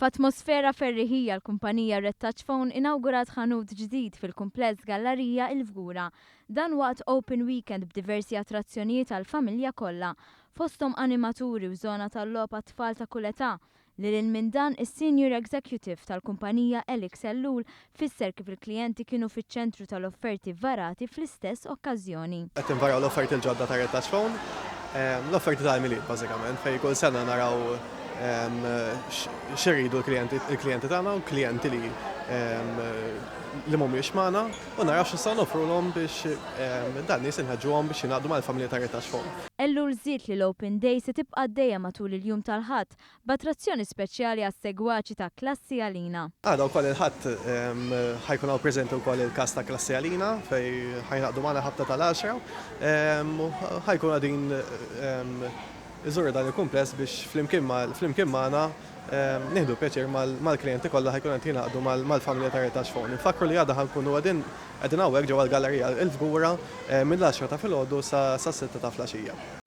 F'atmosfera ferriħija l-kumpanija Red Touch Phone inawgurat ħanut ġdid fil-kumpless Gallerija Il-Vgura. Dan waqt Open Weekend b'diversi attrazzjonijiet għall-familja kollha, fosthom animaturi u żona tal-logħba tfal ta' kull età. Lil minn dan is-Senior Executive tal-kumpanija Elix Ellul fisser kif il-klijenti kienu fiċ-ċentru tal-offerti varati fl-istess okkażjoni. Qed invaraw l-offerti l-ġodda ta' Red Touch Phone, l-offerti tal-miliet bażikament, fejn kull sena naraw xirridu l-klijenti tagħna u klijenti li mhumiex magħna u naraw x'nistgħu nofrulhom biex dan nies inħeġġuhom biex jingħaqdu mal-familja ta' Red Touch Phone. Ellul żied li l-Open Day se tibqa' għaddejja matul il-jum tal-Ħadd b'attrazzjoni speċjali għas-segwaċi ta' Klassi Għalina. Għada wkoll il-Ħadd ħajkun hawn preżenti wkoll il-każ ta' Klassi Għalina fejn ħajnaqdu magħna ħabta tal-10 u ħajkun qegħdin iżuru dan il-kumpless biex flimkien magħna nieħdu pjaċir mal-klijenti kollha ħajkun qed jingħaqdu mal-familja ta' Red Touch Phone. Infakru li għadha ħankunu qegħdin hawnhekk ġewwa l-Gallerija Il-Vgura mill-10 ta' filgħodu sa' 6 ta' flaxija.